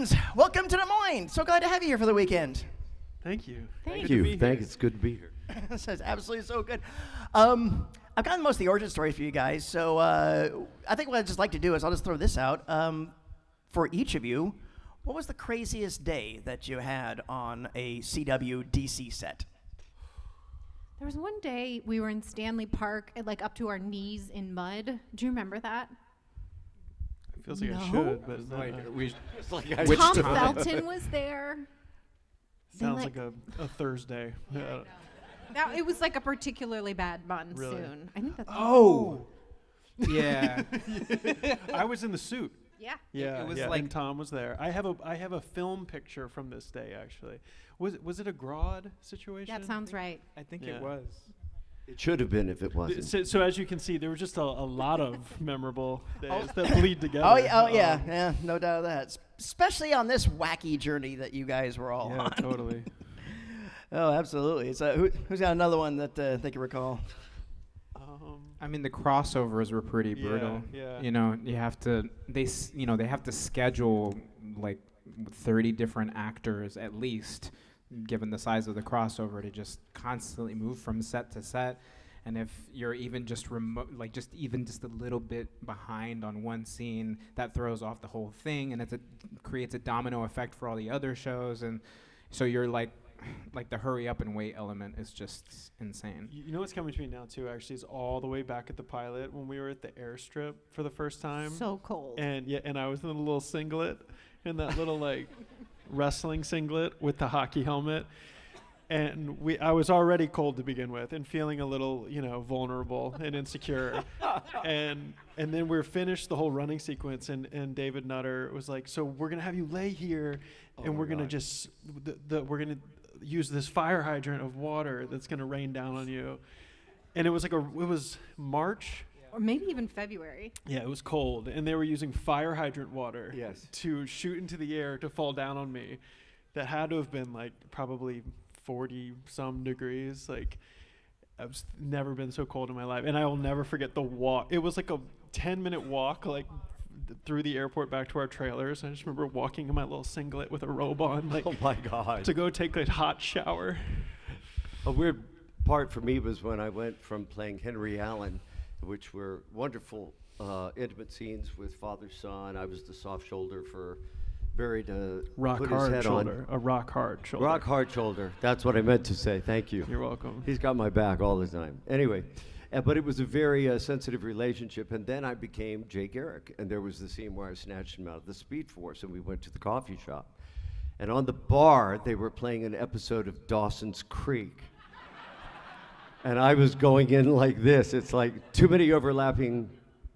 friends, welcome to Des Moines. So glad to have you here for the weekend. Thank you. Thank you. It's good to be here. This is absolutely so good. I've gotten most of the origin story for you guys, so I think what I'd just like to do is I'll just throw this out. For each of you, what was the craziest day that you had on a CW DC set? There was one day we were in Stanley Park, like up to our knees in mud. Do you remember that? It feels like No? I should, but Tom Felton was there. sounds like a Thursday. Yeah. That, it was like a particularly bad monsoon. Really? I think that's Yeah. I was in the suit. Yeah. Yeah, It was yeah, like- and Tom was there. I have a film picture from this day actually. Was it a Grodd situation? That sounds right. I think Yeah. it was. It should have been if it wasn't. So as you can see, there were just a lot of memorable days that bleed together. Yeah, no doubt of that. Especially on this wacky journey that you guys were all Yeah, on. totally. Oh, absolutely. So who's got another one that they can recall? I mean, the crossovers were pretty Yeah, brutal. yeah. You know, they have to schedule like 30 different actors at least, given the size of the crossover, to just constantly move from set to set. And if you're even just just a little bit behind on one scene, that throws off the whole thing, and creates a domino effect for all the other shows. And so you're like the hurry up and wait element is just insane. You know what's coming to me now too? Actually, is all the way back at the pilot when we were at the airstrip for the first time. So cold. And I was in a little singlet, in that little like wrestling singlet with the hockey helmet, and I was already cold to begin with and feeling a little vulnerable and insecure, and then we're finished the whole running sequence, and David Nutter was like, so we're gonna have you lay here, and we're gonna just we're gonna use this fire hydrant of water that's gonna rain down on you, and it was March. Or maybe even February. Yeah, it was cold, and they were using fire hydrant water to shoot into the air to fall down on me. That had to have been like probably 40-some degrees. Like, I've never been so cold in my life, and I will never forget the walk. It was like a 10-minute walk, like through the airport back to our trailers. I just remember walking in my little singlet with a robe on, like, Oh my God. to go take a hot shower. A weird part for me was when I went from playing Henry Allen, which were wonderful intimate scenes with father-son. I was the soft shoulder for Barry to Rock put his hard head shoulder. on. A rock hard shoulder. Rock hard shoulder. That's what I meant to say. Thank you. You're welcome. He's got my back all the time. Anyway, but it was a very sensitive relationship. And then I became Jay Garrick. And there was the scene where I snatched him out of the Speed Force, and we went to the coffee shop. And on the bar, they were playing an episode of Dawson's Creek. And I was going in like this. It's like too many overlapping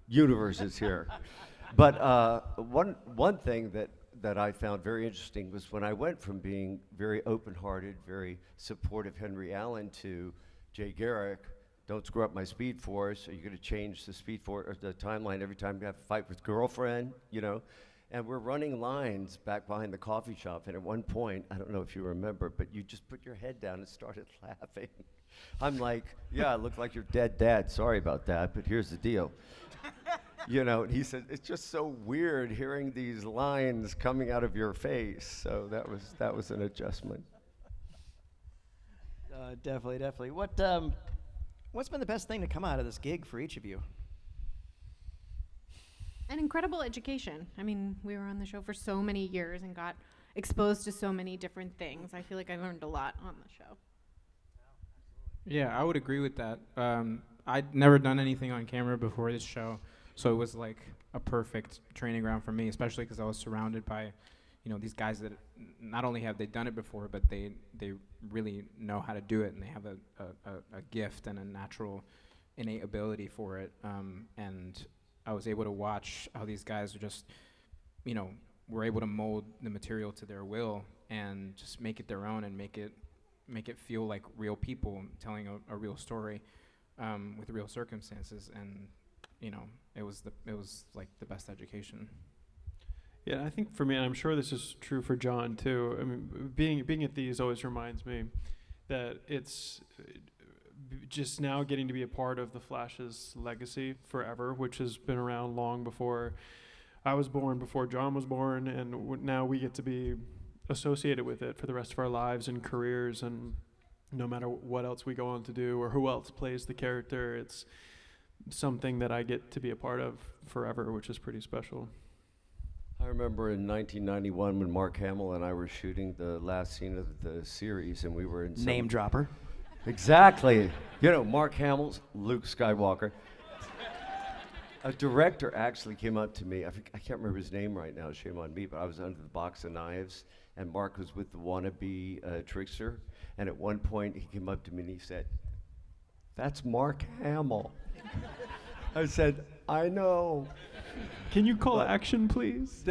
universes here. But one thing that I found very interesting was when I went from being very open-hearted, very supportive Henry Allen to Jay Garrick, don't screw up my Speed Force. Are you going to change the Speed Force or the timeline every time you have a fight with girlfriend? And we're running lines back behind the coffee shop. And at one point, I don't know if you remember, but you just put your head down and started laughing. I'm like, yeah, it looked like your dead dad. Sorry about that, but here's the deal. And he said, it's just so weird hearing these lines coming out of your face. So that was an adjustment. Definitely. What's been the best thing to come out of this gig for each of you? An incredible education. I mean, we were on the show for so many years and got exposed to so many different things. I feel like I learned a lot on the show. Yeah, I would agree with that. I'd never done anything on camera before this show, so it was like a perfect training ground for me, especially because I was surrounded by, these guys that not only have they done it before, but they really know how to do it, and they have a gift and a natural innate ability for it. And I was able to watch how these guys are just, were able to mold the material to their will and just make it their own and make it feel like real people telling a real story with real circumstances, and it was like the best education. Yeah, I think for me, and I'm sure this is true for John too. I mean, being at these always reminds me that it's just now getting to be a part of the Flash's legacy forever, which has been around long before I was born before John was born, and now we get to be associated with it for the rest of our lives and careers, and no matter what else we go on to do or who else plays the character, it's something that I get to be a part of forever, which is pretty special. I remember in 1991 when Mark Hamill and I were shooting the last scene of the series, and we were in Name dropper. Exactly. You know, Mark Hamill's Luke Skywalker. A director actually came up to me. I can't remember his name right now. Shame on me. But I was under the box of knives, and Mark was with the wannabe trickster. And at one point, he came up to me and he said, "That's Mark Hamill." I said, "I know." Can you call action, please?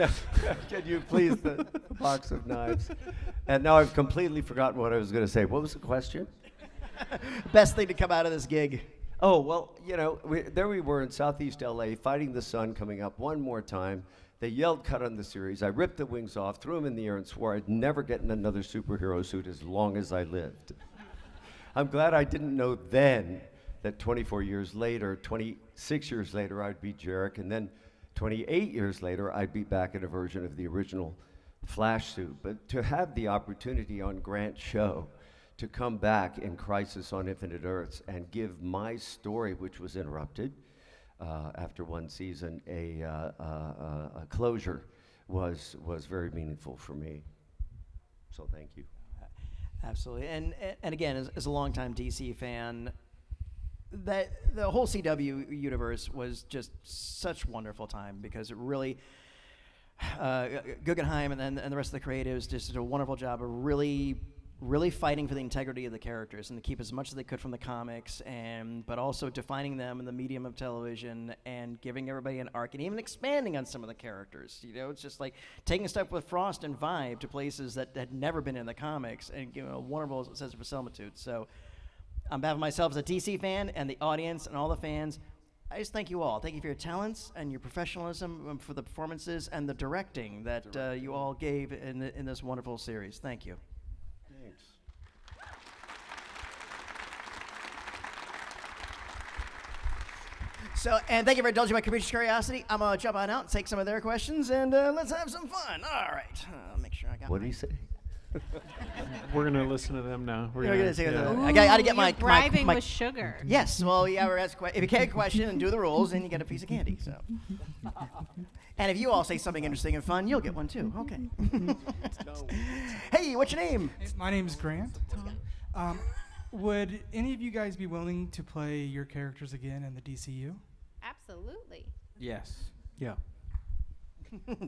Can you please the box of knives? And now I've completely forgotten what I was going to say. What was the question? Best thing to come out of this gig. Oh, well, you know, there we were in Southeast LA fighting the sun coming up one more time. They yelled cut on the series. I ripped the wings off, threw them in the air, and swore I'd never get in another superhero suit as long as I lived. I'm glad I didn't know then that 24 years later, 26 years later, I'd be Jarek, and then 28 years later, I'd be back in a version of the original Flash suit. But to have the opportunity on Grant's show to come back in Crisis on Infinite Earths and give my story, which was interrupted after one season, a closure was very meaningful for me. So thank you. Absolutely. And again, as a longtime DC fan, that the whole CW universe was just such a wonderful time because it really Guggenheim and the rest of the creatives just did a wonderful job of really fighting for the integrity of the characters and to keep as much as they could from the comics, but also defining them in the medium of television and giving everybody an arc and even expanding on some of the characters. You know, it's just like taking stuff with Frost and Vibe to places that had never been in the comics and giving a wonderful sense of similitude. So on behalf of myself as a DC fan and the audience and all the fans, I just thank you all. Thank you for your talents and your professionalism, for the performances and the directing that you all gave in this wonderful series. Thank you. Thanks. So, and thank you for indulging my computer's curiosity. I'm going to jump on out and take some of their questions, and let's have some fun. All right. I'll make sure I got What did he say? We're going to listen to them now. We're gonna take yeah. I got to get my you're bribing my with sugar. Yes, well, yeah, we're asking if you get a question and do the rules, then you get a piece of candy. So, and if you all say something interesting and fun, you'll get one too. Okay. Hey, what's your name? My name's Grant. Would any of you guys be willing to play your characters again in the DCU? Absolutely. Yes. Yeah.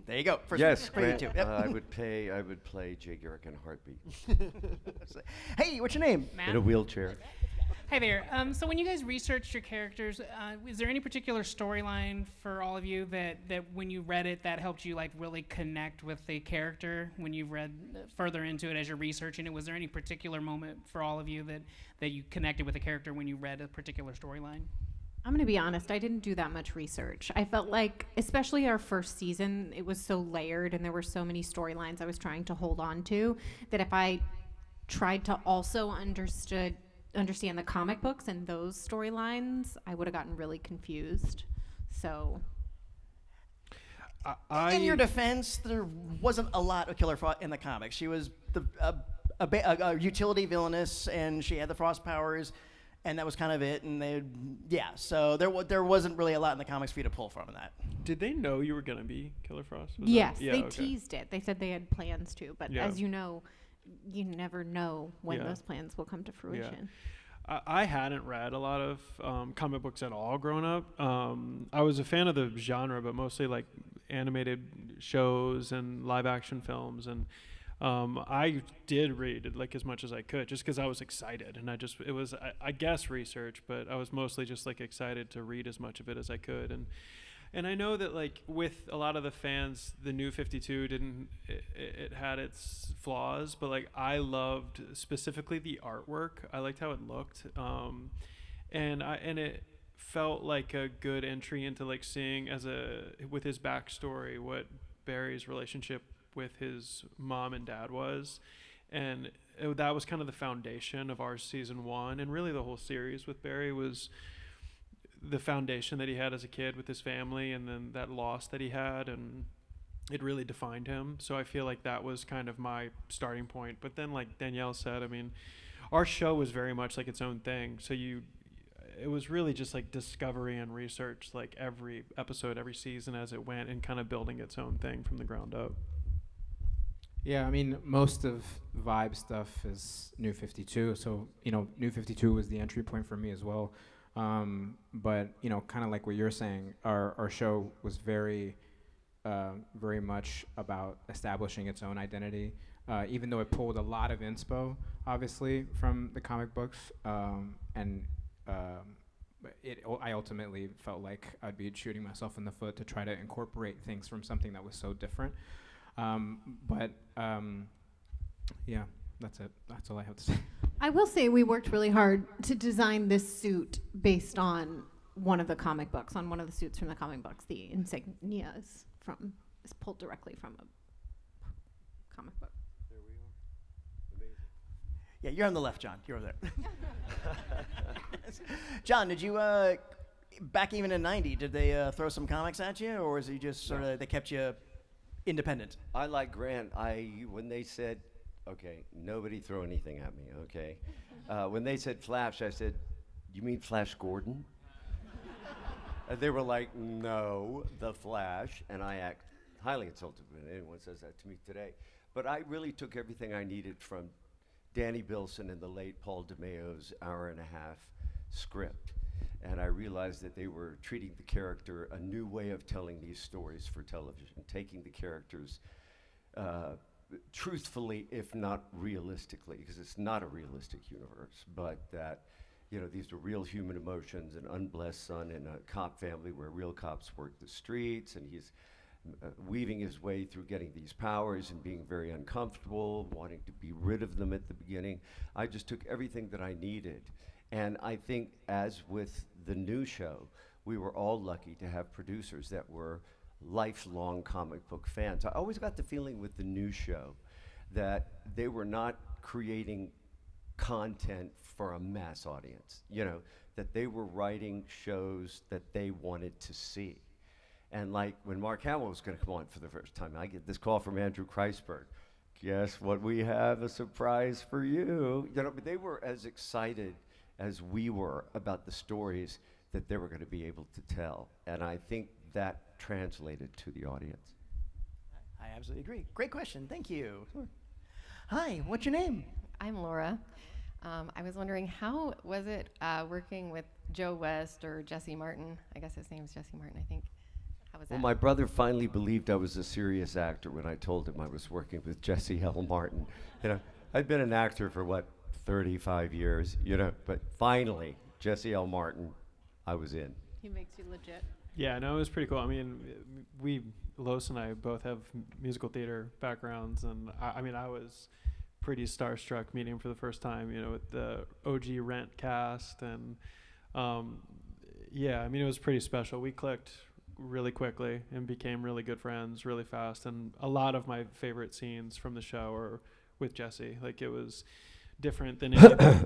There you go. First Yes, for you Grant, too. Yep. I would play Jay Garrick in a heartbeat Hey, what's your name? in a wheelchair. Hi there. So when you guys researched your characters, is there any particular storyline for all of you that when you read it that helped you like really connect with the character when you read further into it as you're researching it? Was there any particular moment for all of you that you connected with the character when you read a particular storyline? I'm going to be honest, I didn't do that much research. I felt like, especially our first season, it was so layered and there were so many storylines I was trying to hold on to that if I tried to also understand the comic books and those storylines, I would have gotten really confused. So In your defense, there wasn't a lot of Killer Frost in the comics. She was a utility villainess, and she had the Frost powers, and that was kind of it. And so there wasn't really a lot in the comics for you to pull from that. Did they know you were going to be Killer Frost? yes, Yeah, they okay. teased it. They said they had plans to, but Yeah. as you know, you never know when Yeah. those plans will come to fruition. I hadn't read a lot of comic books at all growing up. I was a fan of the genre, but mostly like animated shows and live action films. And I did read like as much as I could just because I was excited. And it was, I guess, research, but I was mostly just like excited to read as much of it as I could. And I know that like with a lot of the fans, the New 52 it had its flaws, but like I loved specifically the artwork. I liked how it looked, and it felt like a good entry into like seeing with his backstory what Barry's relationship with his mom and dad was, and that was kind of the foundation of our season 1, and really the whole series with Barry was the foundation that he had as a kid with his family, and then that loss that he had, and it really defined him. So I feel like that was kind of my starting point. But then, like Danielle said, I mean, our show was very much like its own thing. So it was really just like discovery and research, like every episode, every season as it went, and kind of building its own thing from the ground up. Yeah, I mean, most of Vibe stuff is New 52. So, New 52 was the entry point for me as well. But, kind of like what you're saying, our show was very much about establishing its own identity, even though it pulled a lot of inspo, obviously, from the comic books. I ultimately felt like I'd be shooting myself in the foot to try to incorporate things from something that was so different. Yeah, that's it. That's all I have to say. I will say we worked really hard to design this suit based on one of the comic books, on one of the suits from the comic books. The insignia is pulled directly from a comic book. There we are. Amazing. Yeah, you're on the left, John. You're over there. John, did you, back even in 90, did they throw some comics at you, or was it just sort of, they kept you independent? I like Grant. When they said, okay, nobody throw anything at me, okay? When they said Flash, I said, you mean Flash Gordon? And they were like, no, the Flash. And I act highly insulted when anyone says that to me today. But I really took everything I needed from Danny Bilson and the late Paul DeMeo's hour-and-a-half script. And I realized that they were treating the character a new way of telling these stories for television, taking the characters truthfully, if not realistically, because it's not a realistic universe, but that, these are real human emotions, an unblessed son in a cop family where real cops work the streets, and he's weaving his way through getting these powers and being very uncomfortable, wanting to be rid of them at the beginning. I just took everything that I needed. And I think, as with the new show, we were all lucky to have producers that were lifelong comic book fans. I always got the feeling with the new show that they were not creating content for a mass audience, that they were writing shows that they wanted to see. And like when Mark Hamill was going to come on for the first time, I get this call from Andrew Kreisberg. Guess what? We have a surprise for you. But they were as excited as we were about the stories that they were going to be able to tell. And I think that translated to the audience. I absolutely agree. Great question. Thank you. Sure. Hi, what's your name? I'm Laura. I was wondering, how was it working with Joe West or Jesse Martin? I guess his name is Jesse Martin, I think. How was Well, that? my brother finally believed I was a serious actor when I told him I was working with Jesse L. Martin. I'd been an actor for 35 years, but finally, Jesse L. Martin, I was in. He makes you legit. Yeah, no, it was pretty cool. I mean, Los and I both have musical theater backgrounds, and I was pretty starstruck meeting him for the first time, with the OG Rent cast, and it was pretty special. We clicked really quickly and became really good friends really fast, and a lot of my favorite scenes from the show are with Jesse. Like, it was different than anything.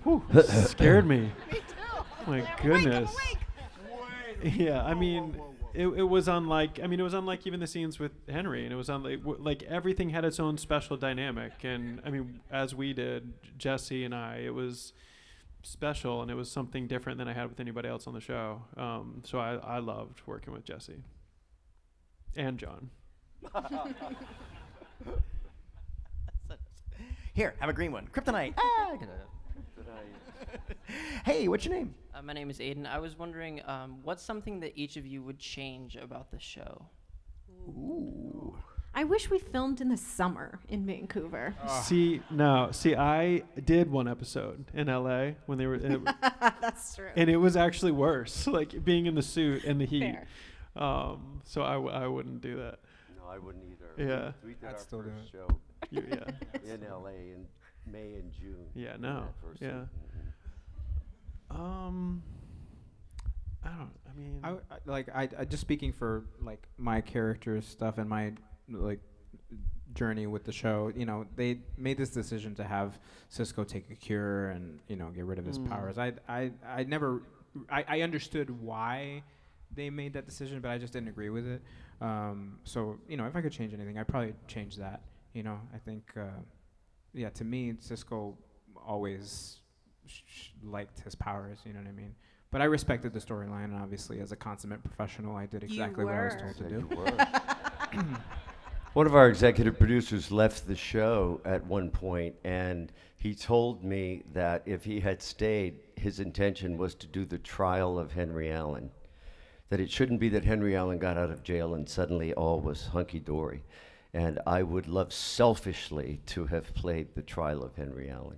Whew, scared me. Me too. My goodness. Yeah, I mean, it was unlike. I mean, it was unlike even the scenes with Henry, and it was like everything had its own special dynamic. And I mean, as we did, Jesse and I, it was special, and it was something different than I had with anybody else on the show. So I loved working with Jesse and John. Here, have a green one. Kryptonite. Ah, hey, what's your name? My name is Aiden. I was wondering, what's something that each of you would change about the show? Ooh. I wish we filmed in the summer in Vancouver. See, I did one episode in LA when they were. That's true. And it was actually worse, like being in the suit and the heat. Fair. So I wouldn't do that. No, I wouldn't either. Yeah. We did I'd our still do first it. show Yeah. in LA in May and June. Yeah. in No. that first Yeah. season. I just speaking for like my character's stuff and my journey with the show. They made this decision to have Cisco take a cure and get rid of his powers. I never I understood why they made that decision, but I just didn't agree with it. So if I could change anything, I'd probably change that. I think, to me, Cisco always liked his powers. You know what I mean? But I respected the storyline, and obviously, as a consummate professional, I did exactly what I was told to do. One of our executive producers left the show at one point, and he told me that if he had stayed, his intention was to do the trial of Henry Allen. That it shouldn't be that Henry Allen got out of jail and suddenly all was hunky-dory. And I would love selfishly to have played the trial of Henry Allen.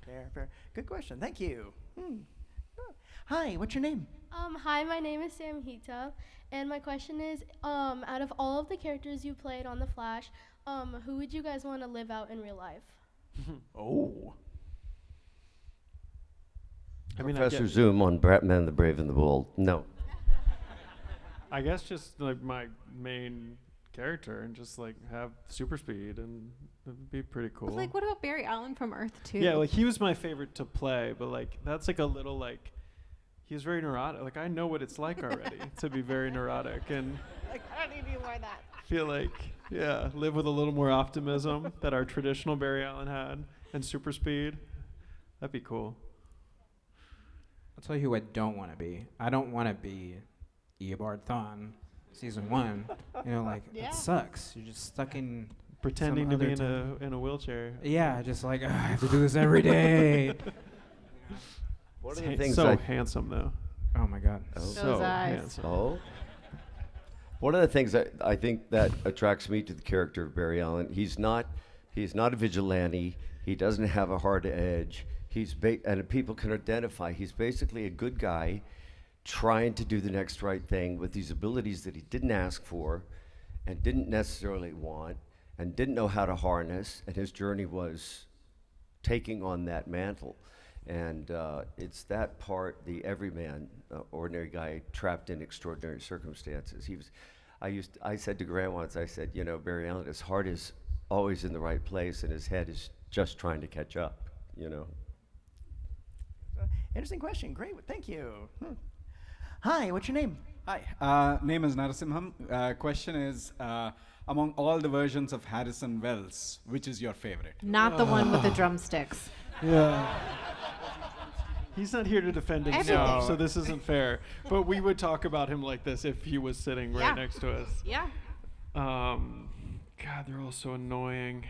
Fair. Good question. Thank you. Hi, what's your name? Hi, my name is Samhita, and my question is, out of all of the characters you played on The Flash, who would you guys want to live out in real life? Oh. Professor Zoom on Batman the Brave and the Bold. No. I guess just like my main character and just like have super speed, and it'd be pretty cool. Like, what about Barry Allen from Earth 2? Yeah, like he was my favorite to play, but like that's like a little like he was very neurotic. Like I know what it's like already to be very neurotic, and Like, I don't need any more of that. feel like live with a little more optimism that our traditional Barry Allen had, and super speed. That'd be cool. I'll tell you who I don't want to be. I don't want to be Eobard Thawne, season 1. That sucks. You're just stuck in Pretending some to be other in a wheelchair. Yeah, just like, I have to do this every day. One of the things so handsome though. Oh my God. So handsome. Oh. One of the things that I think that attracts me to the character of Barry Allen, he's not a vigilante. He doesn't have a hard edge. And people can identify. He's basically a good guy trying to do the next right thing with these abilities that he didn't ask for and didn't necessarily want and didn't know how to harness. And his journey was taking on that mantle. And it's that part, the everyman, ordinary guy trapped in extraordinary circumstances. I said to Grant once, I said, Barry Allen, his heart is always in the right place and his head is just trying to catch up, Interesting question. Great. Thank you. Hi, what's your name? Hi, name is Narasimham. Question is, among all the versions of Harrison Wells, which is your favorite? Not the one with the drumsticks. Yeah. He's not here to defend himself, so this isn't fair. But we would talk about him like this if he was sitting right next to us. Yeah. God, they're all so annoying.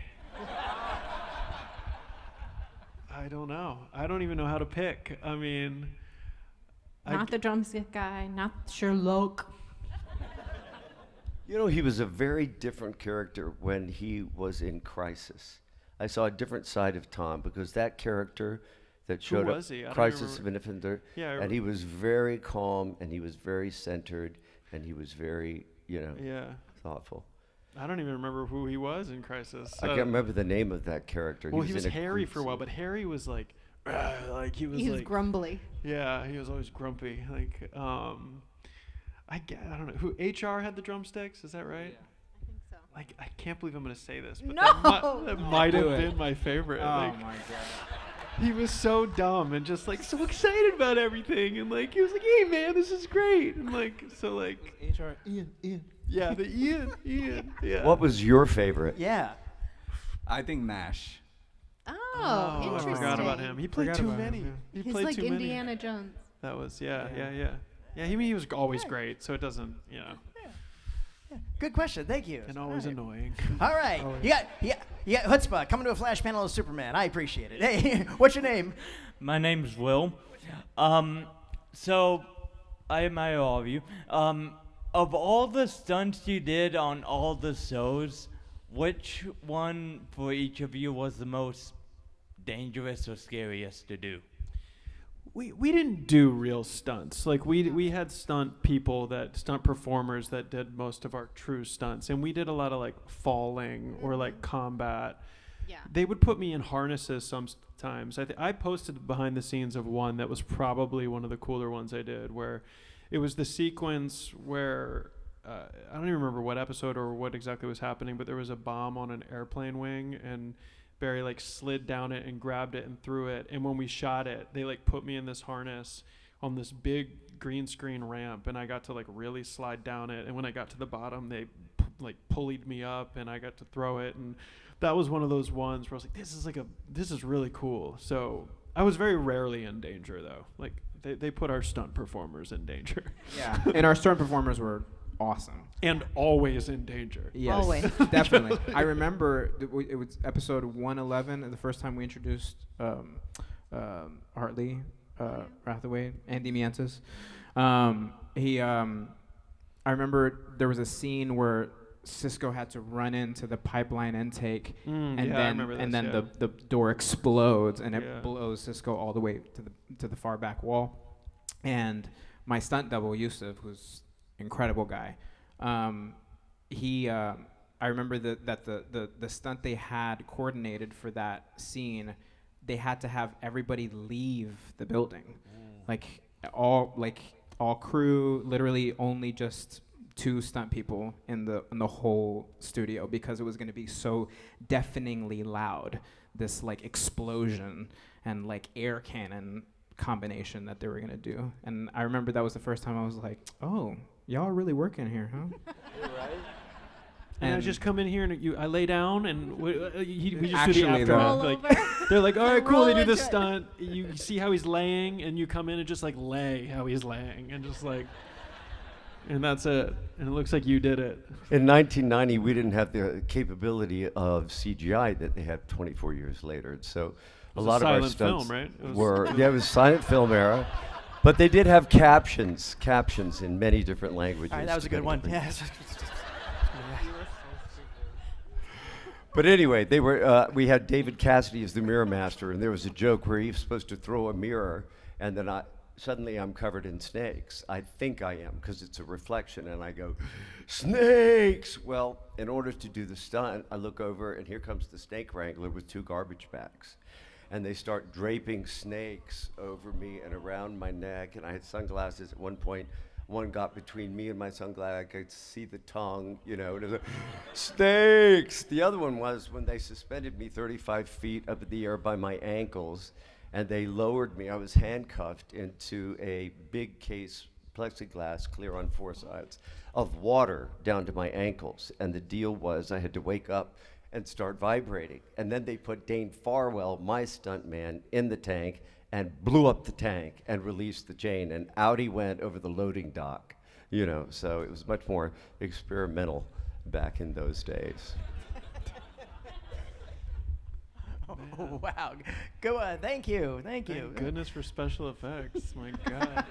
I don't know. I don't even know how to pick. I mean... Not the drumstick guy, not Sherlock. He was a very different character when he was in Crisis. I saw a different side of Tom because that character that showed Who up, was he? I don't Crisis of remember. Infinite Third, Yeah, and he was very calm and he was very centered and he was very, thoughtful. I don't even remember who he was in Crisis. I can't remember the name of that character. Well, he was in a Harry Greek for a while, suit. but Harry was like he was He's like grumbly. Yeah, he was always grumpy. Like, I don't know who HR had the drumsticks. Is that right? I think so. Like, I can't believe I'm gonna say this, but No! that might have Do it. been my favorite. Oh Like, my God. he was so dumb and just like so excited about everything, and like he was like, "Hey man, this is great," and like so like HR Ian. yeah, the Ian, yeah. What was your favorite? Yeah. I think Nash. Oh, I interesting. forgot about him. He played Forgot too about him, many. yeah. He He's played like too many. Indiana Jones. That was yeah. He was always great, so it doesn't Good question. Thank you. and always All right. annoying. All right. You got chutzpah coming to a Flash panel as Superman. I appreciate it. Hey, what's your name? My name's Will. So, I admire all of you. Of all the stunts you did on all the shows, which one for each of you was the most dangerous or scariest to do? We didn't do real stunts. Like we had stunt performers that did most of our true stunts, and we did a lot of like falling or like combat. Yeah. They would put me in harnesses sometimes. I posted behind the scenes of one that was probably one of the cooler ones I did, where it was the sequence where I don't even remember what episode or what exactly was happening, but there was a bomb on an airplane wing, and Barry like slid down it and grabbed it and threw it. And when we shot it, they like put me in this harness on this big green screen ramp, and I got to like really slide down it. And when I got to the bottom, they like pulleyed me up, and I got to throw it. And that was one of those ones where I was like, this is really cool. So I was very rarely in danger though. Like they put our stunt performers in danger. Yeah, and our stunt performers were awesome. And always in danger. Yes, Always. definitely. I remember it was episode 111, the first time we introduced Hartley Rathaway, Andy Miensis. I remember there was a scene where Cisco had to run into the pipeline intake, and then the door explodes, and it blows Cisco all the way to the far back wall. And my stunt double, Yusuf, who's incredible guy, I remember that the stunt they had coordinated for that scene, they had to have everybody leave the building, like all crew, literally only just 2 stunt people in the whole studio, because it was going to be so deafeningly loud, this like explosion and like air cannon combination that they were going to do. And I remember that was the first time I was like, oh, y'all are really working here, huh? Right. And I just come in here and I lay down and we just Actually, do the aftermath. Roll Like, over. they're like, all right, cool. They do Roll this into it. stunt. You see how he's laying, and you come in and just like lay how he's laying, and just like, and that's it. And it looks like you did it. In 1990, we didn't have the capability of CGI that they had 24 years later. So a lot of our silent stunts film, right? it was silent film era. But they did have captions in many different languages. All right, that was a good one. depending on- Yeah. But anyway, they were. We had David Cassidy as the mirror master, and there was a joke where he was supposed to throw a mirror, and then suddenly I'm covered in snakes. I think I am, because it's a reflection, and I go, snakes! Well, in order to do the stunt, I look over, and here comes the snake wrangler with 2 garbage bags. And they start draping snakes over me and around my neck, and I had sunglasses at one point. One got between me and my sunglasses. I could see the tongue, and it was like, snakes! The other one was when they suspended me 35 feet up in the air by my ankles, and they lowered me. I was handcuffed into a big case, plexiglass, clear on 4 sides, of water down to my ankles. And the deal was I had to wake up and start vibrating. And then they put Dane Farwell, my stuntman, in the tank and blew up the tank and released the chain, and out he went over the loading dock. So it was much more experimental back in those days. Oh, wow. Go on. Thank you. Thank you. Thank goodness for special effects. My God.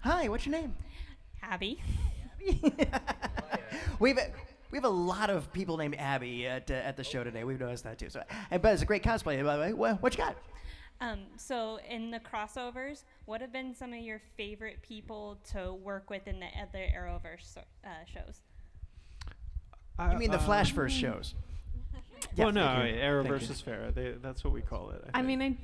Hi, what's your name? Abby. We have a lot of people named Abby at the show today. We've noticed that too. So, but it's a great cosplay, by the way. What you got? So in the crossovers, what have been some of your favorite people to work with in the other Arrowverse shows? You mean the Flashverse shows? Well, no, thank you. Arrowverse Thank you. is fair. That's what we call it. I mean,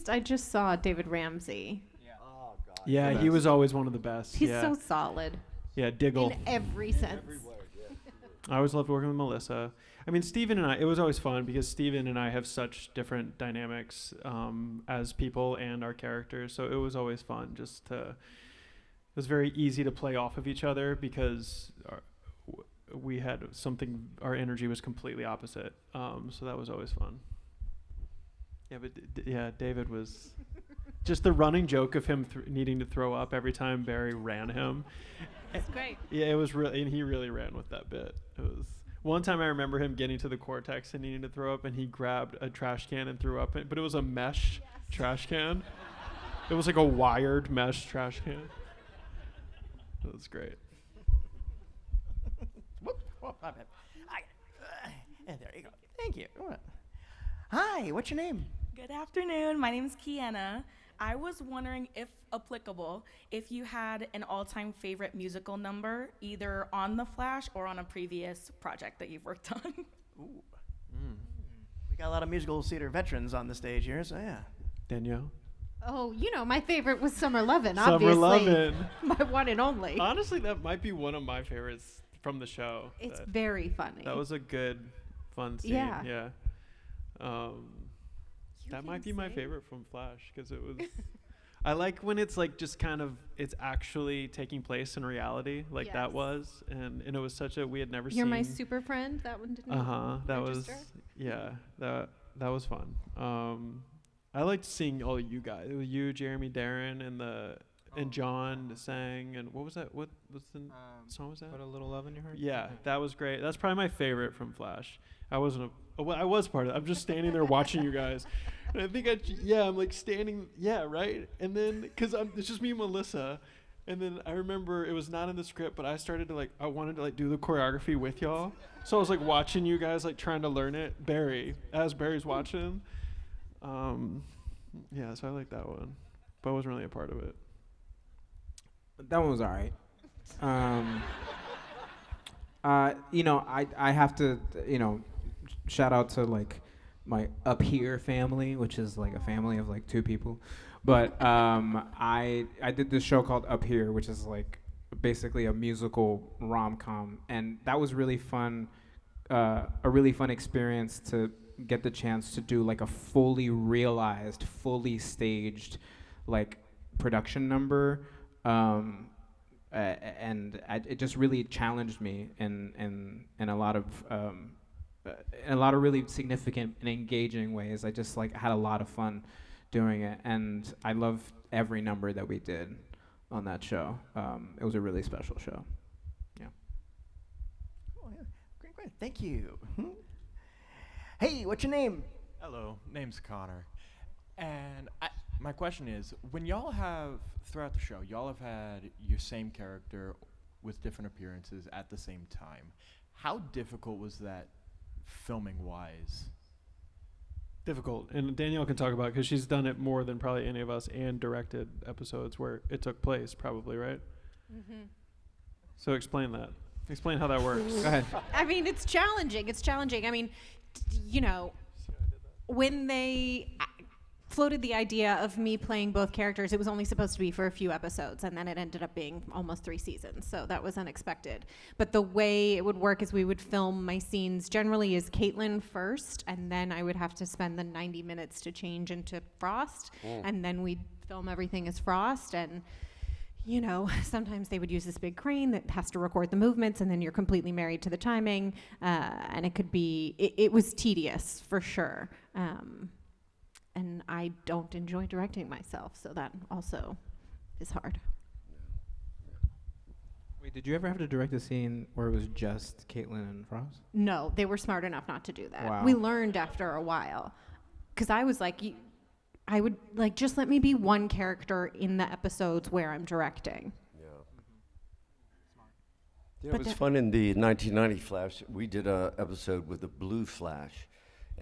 I just saw David Ramsey. Oh, God. Yeah, he was always one of the best. He's yeah. so solid Yeah, Diggle. in every sense. I always loved working with Melissa. I mean, Steven and I, it was always fun because Steven and I have such different dynamics as people and our characters. So it was always fun it was very easy to play off of each other because we had our energy was completely opposite. So that was always fun. Yeah, but David was just the running joke of him needing to throw up every time Barry ran him. It's great. Yeah, it was really, and he really ran with that bit. It was one time I remember him getting to the cortex and needing to throw up, and he grabbed a trash can and threw up, but it was a mesh trash can. It was like a wired mesh trash can. It was great. And there you go. Thank you. Hi, what's your name? Good afternoon. My name is Kiana. I was wondering, if applicable, if you had an all-time favorite musical number, either on The Flash or on a previous project that you've worked on. Ooh. We got a lot of musical theater veterans on the stage here, so yeah. Danielle? Oh, my favorite was Summer Lovin', Summer obviously. Lovin'. My one and only. Honestly, that might be one of my favorites from the show. It's very funny. That was a good, fun scene. Yeah. Yeah. That might be my favorite from Flash because it was. I like when it's like just kind of it's actually taking place in reality, like that was, and it was such a we had never seen. You're my super friend. That one didn't. That was that was fun. I liked seeing all you guys. It was you, Jeremy, Darren, and John sang. And what was that? What's the song was that? Put a Little Love in Your Heart. Yeah, that was great. That's probably my favorite from Flash. I wasn't well, I was part of it. I'm just standing there watching you guys. And I think I'm like standing, right? And then, because it's just me and Melissa. And then I remember it was not in the script, but I started to I wanted to do the choreography with y'all. So I was like watching you guys, like trying to learn it. As Barry's watching. Yeah, so I like that one. But I wasn't really a part of it. That one was all right. I have to, shout out to my Up Here family, which is like a family of 2 people. But I did this show called Up Here, which is basically a musical rom-com, and that was really fun, a really fun experience to get the chance to do a fully realized, fully staged production number. And it just really challenged me in a lot of really significant and engaging ways. I just had a lot of fun doing it, and I love every number that we did on that show. It was a really special show. Yeah. Oh, yeah. Great. Thank you. Hey, what's your name? Hello, name's Connor. And my question is, when y'all have, throughout the show, y'all have had your same character with different appearances at the same time. How difficult was that filming-wise? Difficult. And Danielle can talk about it because she's done it more than probably any of us and directed episodes where it took place, probably, right? Mm-hmm. So explain that. Explain how that works. Go ahead. I mean, it's challenging. I mean, when they floated the idea of me playing both characters, it was only supposed to be for a few episodes, and then it ended up being almost 3 seasons, so that was unexpected. But the way it would work is we would film my scenes generally as Caitlin first, and then I would have to spend the 90 minutes to change into Frost, and then we'd film everything as Frost, and sometimes they would use this big crane that has to record the movements, and then you're completely married to the timing, and it was tedious for sure. And I don't enjoy directing myself, so that also is hard. Wait, did you ever have to direct a scene where it was just Caitlin and Frost? No, they were smart enough not to do that. Wow. We learned after a while, because I was I would just let me be one character in the episodes where I'm directing. Yeah, it was fun in the 1990 Flash. We did an episode with the Blue Flash.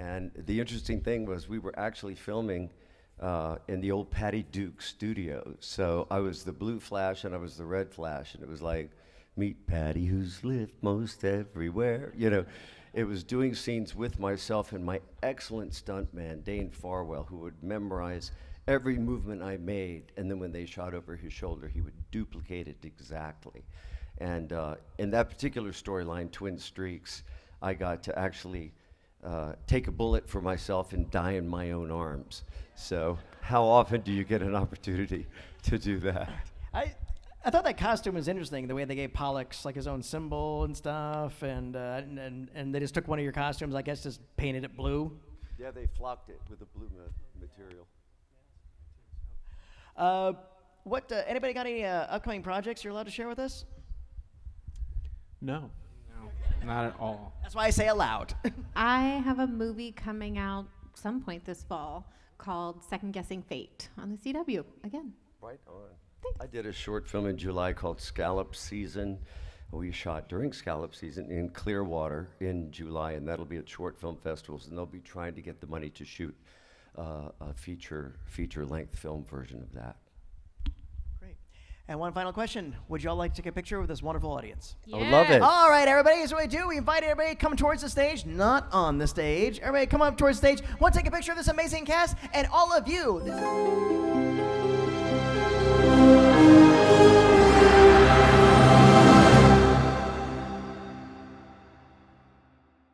And the interesting thing was we were actually filming in the old Patty Duke studio. So I was the Blue Flash and I was the Red Flash. And it was like, meet Patty, who's lived most everywhere. It was doing scenes with myself and my excellent stuntman, Dane Farwell, who would memorize every movement I made. And then when they shot over his shoulder, he would duplicate it exactly. And in that particular storyline, Twin Streaks, I got to actually take a bullet for myself and die in my own arms. So how often do you get an opportunity to do that? I thought that costume was interesting, the way they gave Pollux his own symbol and stuff, and they just took one of your costumes, I guess, just painted it blue. Yeah, they flocked it with a blue material. Anybody got any upcoming projects you're allowed to share with us? No. Not at all. That's why I say aloud. I have a movie coming out some point this fall called Second Guessing Fate on the CW again. Right on. Thanks. I did a short film in July called Scallop Season. We shot during Scallop Season in Clearwater in July, and that'll be at short film festivals, and they'll be trying to get the money to shoot a feature-length film version of that. And one final question. Would y'all like to take a picture with this wonderful audience? Yes. I would love it. All right, everybody. Here's what we do. We invite everybody to come towards the stage, not on the stage. Everybody come up towards the stage. Want to take a picture of this amazing cast? And all of you.